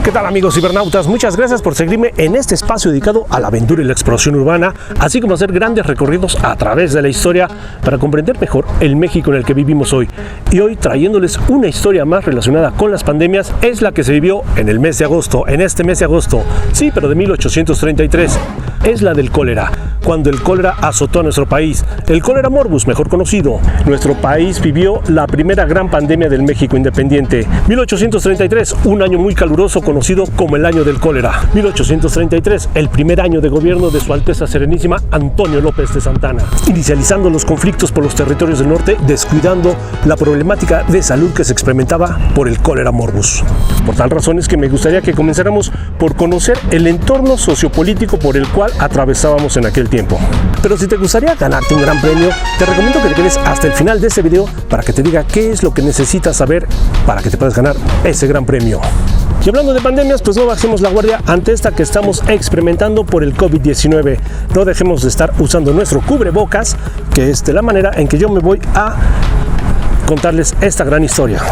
¿Qué tal, amigos cibernautas? Muchas gracias por seguirme en este espacio dedicado a la aventura y la exploración urbana, así como hacer grandes recorridos a través de la historia para comprender mejor el México en el que vivimos hoy. Y hoy trayéndoles una historia más relacionada con las pandemias, es la que se vivió en el mes de agosto, en este mes de agosto, sí, pero de 1833. Es la del cólera, cuando el cólera azotó a nuestro país, el cólera morbus, mejor conocido. Nuestro país vivió la primera gran pandemia del México independiente. 1833, un año muy caluroso conocido como el año del cólera. 1833, el primer año de gobierno de Su Alteza Serenísima Antonio López de Santana, inicializando los conflictos por los territorios del norte, descuidando la problemática de salud que se experimentaba por el cólera morbus. Por tal razón es que me gustaría que comenzáramos por conocer el entorno sociopolítico por el cual atravesábamos en aquel tiempo. Pero si te gustaría ganarte un gran premio, te recomiendo que te quedes hasta el final de este video para que te diga qué es lo que necesitas saber para que te puedas ganar ese gran premio. Y hablando de pandemias, pues no bajemos la guardia ante esta que estamos experimentando por el COVID-19. No dejemos de estar usando nuestro cubrebocas, que es de la manera en que yo me voy a contarles esta gran historia.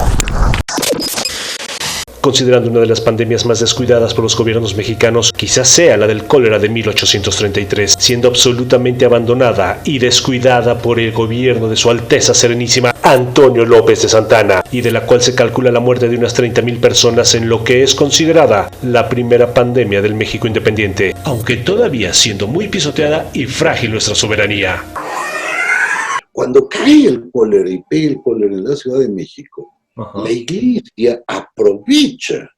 Considerando una de las pandemias más descuidadas por los gobiernos mexicanos, quizás sea la del cólera de 1833, siendo absolutamente abandonada y descuidada por el gobierno de Su Alteza Serenísima Antonio López de Santana, y de la cual se calcula la muerte de unas 30,000 personas en lo que es considerada la primera pandemia del México independiente, aunque todavía siendo muy pisoteada y frágil nuestra soberanía. Cuando cae el cólera y pega el cólera en la Ciudad de México, la Iglesia aprovecha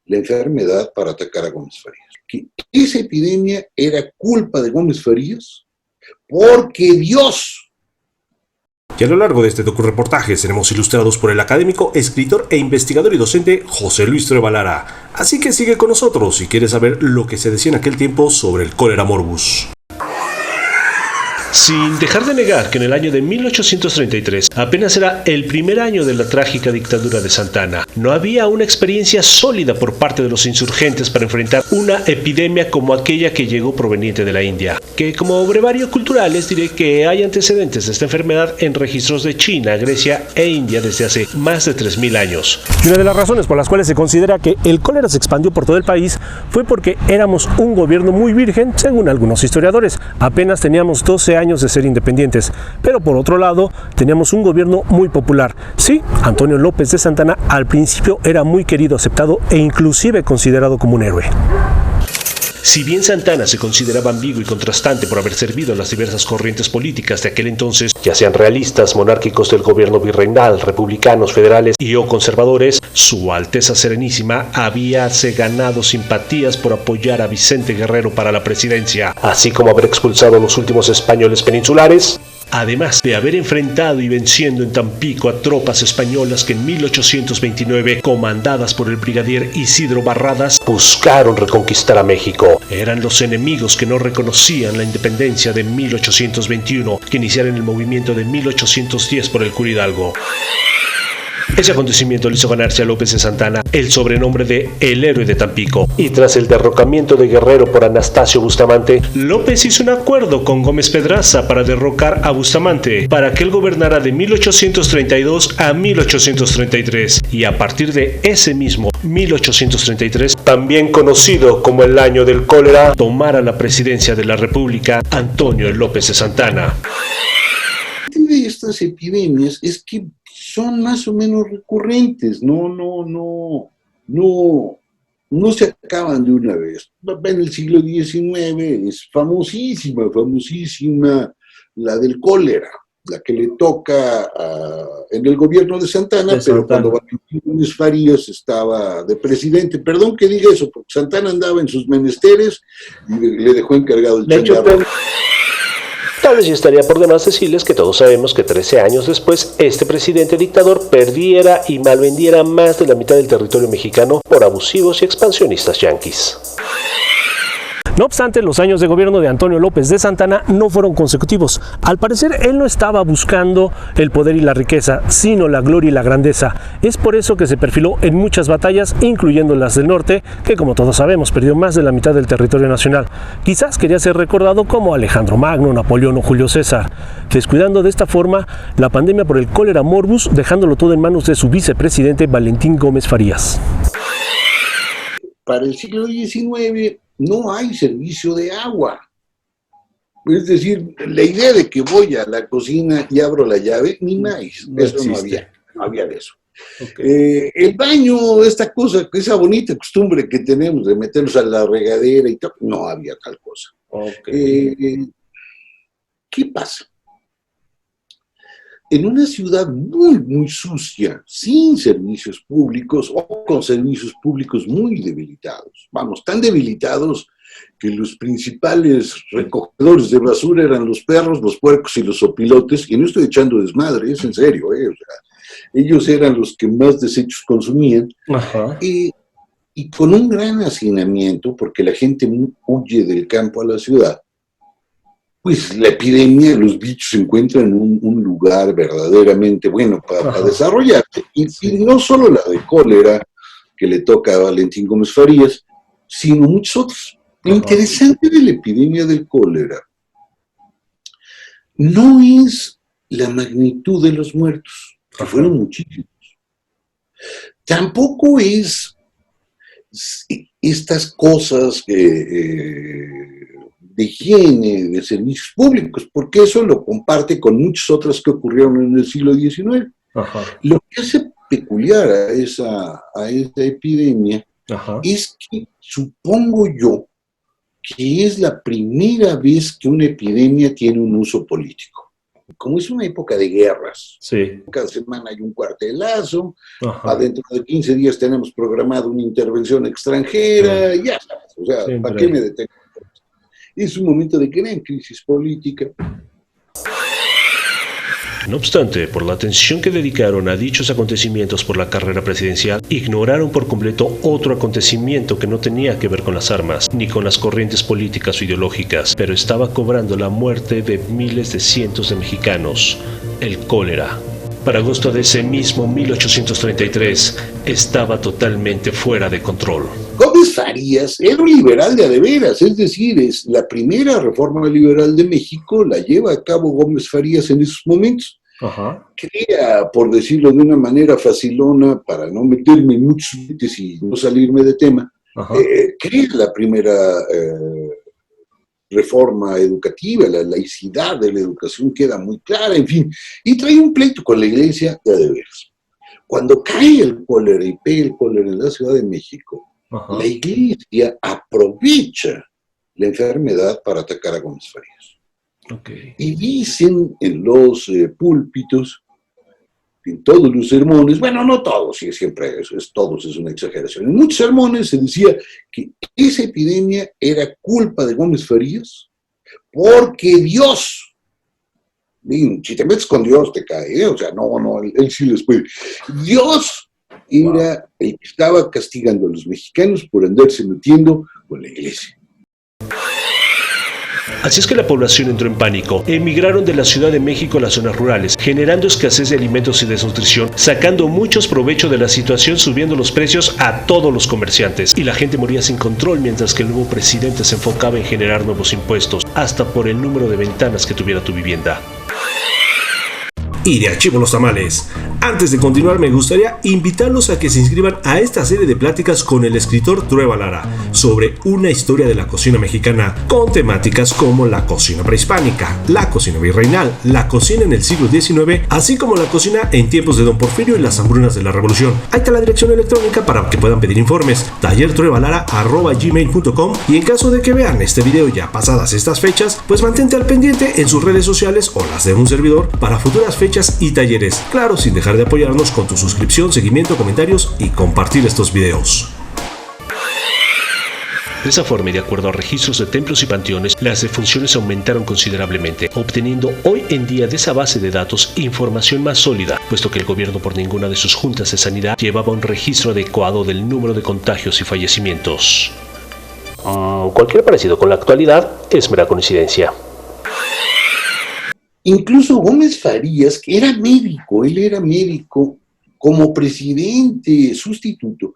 la enfermedad para atacar a Gómez Farías. Que esa epidemia era culpa de Gómez Farías porque Dios. Y a lo largo de este docureportaje seremos ilustrados por el académico, escritor e investigador y docente José Luis Trueba Lara. Así que sigue con nosotros si quieres saber lo que se decía en aquel tiempo sobre el cólera morbus. Sin dejar de negar que en el año de 1833 apenas era el primer año de la trágica dictadura de Santana, no había una experiencia sólida por parte de los insurgentes para enfrentar una epidemia como aquella que llegó proveniente de la India, que como brevario cultural les diré que hay antecedentes de esta enfermedad en registros de China, Grecia e India desde hace más de 3,000 años. Y una de las razones por las cuales se considera que el cólera se expandió por todo el país fue porque éramos un gobierno muy virgen, según algunos historiadores. Apenas teníamos 12 años de ser independientes, pero por otro lado teníamos un gobierno muy popular. Sí, Antonio López de Santana al principio era muy querido, aceptado e inclusive considerado como un héroe. Si bien Santana se consideraba ambiguo y contrastante por haber servido a las diversas corrientes políticas de aquel entonces, ya sean realistas, monárquicos del gobierno virreinal, republicanos, federales y o conservadores, Su Alteza Serenísima habíase ganado simpatías por apoyar a Vicente Guerrero para la presidencia, así como haber expulsado a los últimos españoles peninsulares, además de haber enfrentado y venciendo en Tampico a tropas españolas que en 1829, comandadas por el brigadier Isidro Barradas, buscaron reconquistar a México. Eran los enemigos que no reconocían la independencia de 1821, que iniciaron el movimiento de 1810 por el cura Hidalgo. Ese acontecimiento le hizo ganarse a López de Santana el sobrenombre de El Héroe de Tampico. Y tras el derrocamiento de Guerrero por Anastasio Bustamante, López hizo un acuerdo con Gómez Pedraza para derrocar a Bustamante, para que él gobernara de 1832 a 1833. Y a partir de ese mismo 1833, también conocido como el año del cólera, tomara la presidencia de la República Antonio López de Santana. De estas epidemias es que son más o menos recurrentes, no se acaban de una vez. En el siglo XIX es famosísima la del cólera, la que le toca en el gobierno de Santana, pero cuando Valentín Gómez Farías estaba de presidente. Perdón que diga eso, porque Santana andaba en sus menesteres y le dejó encargado el changarro. Tal vez ya estaría por demás decirles que todos sabemos que 13 años después, este presidente dictador perdiera y malvendiera más de la mitad del territorio mexicano por abusivos y expansionistas yanquis. No obstante, los años de gobierno de Antonio López de Santana no fueron consecutivos. Al parecer, él no estaba buscando el poder y la riqueza, sino la gloria y la grandeza. Es por eso que se perfiló en muchas batallas, incluyendo las del norte, que como todos sabemos, perdió más de la mitad del territorio nacional. Quizás quería ser recordado como Alejandro Magno, Napoleón o Julio César, descuidando de esta forma la pandemia por el cólera morbus, dejándolo todo en manos de su vicepresidente Valentín Gómez Farías. para el siglo XIX no hay servicio de agua. Es decir, la idea de que voy a la cocina y abro la llave, ni más, eso no había de eso. Okay. El baño, esta cosa, esa bonita costumbre que tenemos de meternos a la regadera y tal, no había tal cosa. Okay. ¿Qué pasa? En una ciudad muy, muy sucia, sin servicios públicos o con servicios públicos muy debilitados, vamos, tan debilitados que los principales recogedores de basura eran los perros, los puercos y los opilotes, y no estoy echando desmadre, es en serio, o sea, ellos eran los que más desechos consumían, y con un gran hacinamiento, porque la gente huye del campo a la ciudad, pues la epidemia, los bichos encuentran un lugar verdaderamente bueno para desarrollarse, y no solo la de cólera, que le toca a Valentín Gómez Farías, sino muchos otros. Lo interesante de la epidemia del cólera no es la magnitud de los muertos, que fueron muchísimos. Tampoco es estas cosas de higiene, de servicios públicos, porque eso lo comparte con muchas otras que ocurrieron en el siglo XIX. Lo que hace peculiar a esa epidemia es que, supongo yo, que es la primera vez que una epidemia tiene un uso político. Como es una época de guerras, cada semana hay un cuartelazo, dentro de 15 días tenemos programado una intervención extranjera, ya sabes, o sea, siempre. ¿Para qué me detengo? Es un momento de gran crisis política. No obstante, por la atención que dedicaron a dichos acontecimientos por la carrera presidencial, ignoraron por completo otro acontecimiento que no tenía que ver con las armas, ni con las corrientes políticas o ideológicas, pero estaba cobrando la muerte de miles de cientos de mexicanos: el cólera. Para agosto de ese mismo 1833, estaba totalmente fuera de control. Gómez Farías era un liberal de a de veras, es decir, es la primera reforma liberal de México la lleva a cabo Gómez Farías en esos momentos. Crea, por decirlo de una manera facilona, para no meterme en muchos límites y no salirme de tema, crea la primera reforma educativa, la laicidad de la educación queda muy clara, en fin, y trae un pleito con la iglesia de a de veras. Cuando cae el cólera y pega el cólera en la Ciudad de México, la iglesia aprovecha la enfermedad para atacar a Gómez Farías. Y dicen en los púlpitos, en todos los sermones, bueno, no todos, sí, siempre todos es una exageración, en muchos sermones se decía que esa epidemia era culpa de Gómez Farías porque Dios, si te metes con Dios te cae, o sea, no, él sí les puede. Dios era el que estaba castigando a los mexicanos por andarse metiendo con la iglesia. Así es que la población entró en pánico. Emigraron de la Ciudad de México a las zonas rurales, generando escasez de alimentos y desnutrición, sacando muchos provecho de la situación, subiendo los precios a todos los comerciantes. Y la gente moría sin control, mientras que el nuevo presidente se enfocaba en generar nuevos impuestos, hasta por el número de ventanas que tuviera tu vivienda. Y de Archivo Los Tamales. Antes de continuar, me gustaría invitarlos a que se inscriban a esta serie de pláticas con el escritor Trueba Lara sobre una historia de la cocina mexicana, con temáticas como la cocina prehispánica, la cocina virreinal, la cocina en el siglo XIX, así como la cocina en tiempos de Don Porfirio y las hambrunas de la Revolución. Ahí está la dirección electrónica para que puedan pedir informes: tallertruebalara@gmail.com. Y en caso de que vean este video ya pasadas estas fechas, pues mantente al pendiente en sus redes sociales o las de un servidor para futuras fechas y talleres, claro, sin dejar de apoyarnos con tu suscripción, seguimiento, comentarios y compartir estos videos. De esa forma, y de acuerdo a registros de templos y panteones, las defunciones aumentaron considerablemente, obteniendo hoy en día de esa base de datos información más sólida, puesto que el gobierno por ninguna de sus juntas de sanidad llevaba un registro adecuado del número de contagios y fallecimientos. Cualquier parecido con la actualidad es mera coincidencia. Incluso Gómez Farías, que era médico, él era médico, como presidente sustituto,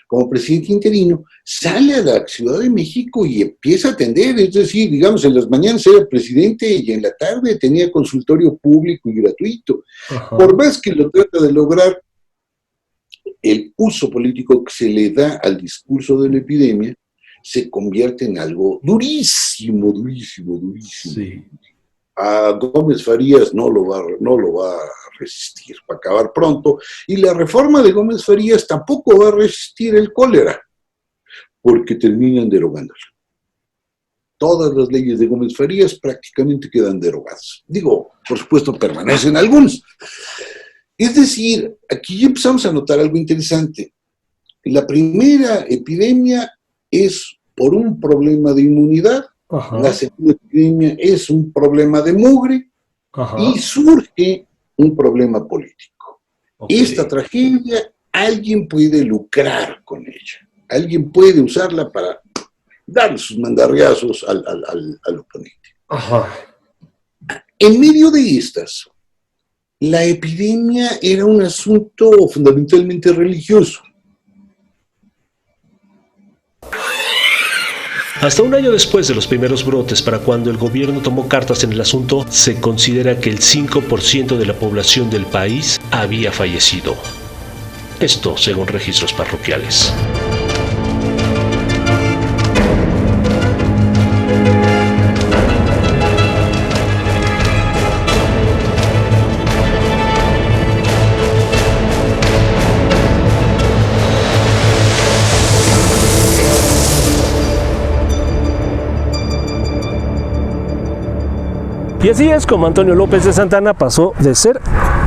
como presidente interino, sale a la Ciudad de México y empieza a atender, es decir, digamos, en las mañanas era presidente y en la tarde tenía consultorio público y gratuito. Por más que lo trata de lograr el uso político que se le da al discurso de la epidemia se convierte en algo durísimo. Sí. A Gómez Farías no lo va a resistir, va a acabar pronto, y la reforma de Gómez Farías tampoco va a resistir el cólera, porque terminan derogándola. Todas las leyes de Gómez Farías prácticamente quedan derogadas. Digo, por supuesto, permanecen algunos. Es decir, aquí ya empezamos a notar algo interesante. La primera epidemia es por un problema de inmunidad. Ajá. La segunda epidemia es un problema de mugre. Ajá. Y surge un problema político. Okay. Esta tragedia, alguien puede lucrar con ella. Alguien puede usarla para darle sus mandarriazos al oponente. Ajá. En medio de estas, la epidemia era un asunto fundamentalmente religioso. Hasta un año después de los primeros brotes, para cuando el gobierno tomó cartas en el asunto, se considera que el 5% de la población del país había fallecido. Esto según registros parroquiales. Y así es como Antonio López de Santana pasó de ser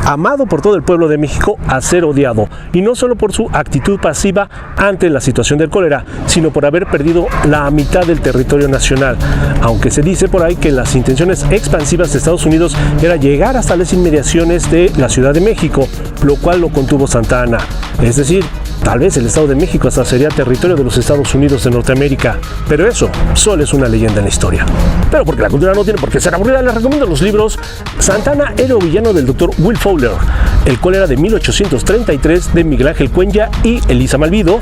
amado por todo el pueblo de México a ser odiado, y no solo por su actitud pasiva ante la situación del cólera, sino por haber perdido la mitad del territorio nacional, aunque se dice por ahí que las intenciones expansivas de Estados Unidos era llegar hasta las inmediaciones de la Ciudad de México, lo cual lo contuvo Santana. Es decir, tal vez el Estado de México hasta sería territorio de los Estados Unidos de Norteamérica, pero eso solo es una leyenda en la historia. Pero porque la cultura no tiene por qué ser aburrida, les recomiendo los libros Santana, héroe o villano del Dr. Will Fowler, El cólera de 1833 de Miguel Ángel Cuenya y Elisa Malvido,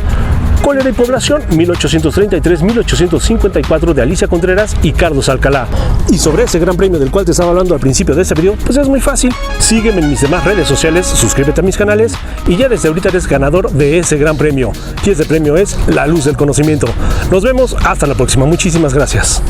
Cólera y población 1833-1854 de Alicia Contreras y Carlos Alcalá. Y sobre ese gran premio del cual te estaba hablando al principio de este video, pues es muy fácil. Sígueme en mis demás redes sociales, suscríbete a mis canales y ya desde ahorita eres ganador de ese gran premio. Y ese premio es la luz del conocimiento. Nos vemos hasta la próxima. Muchísimas gracias.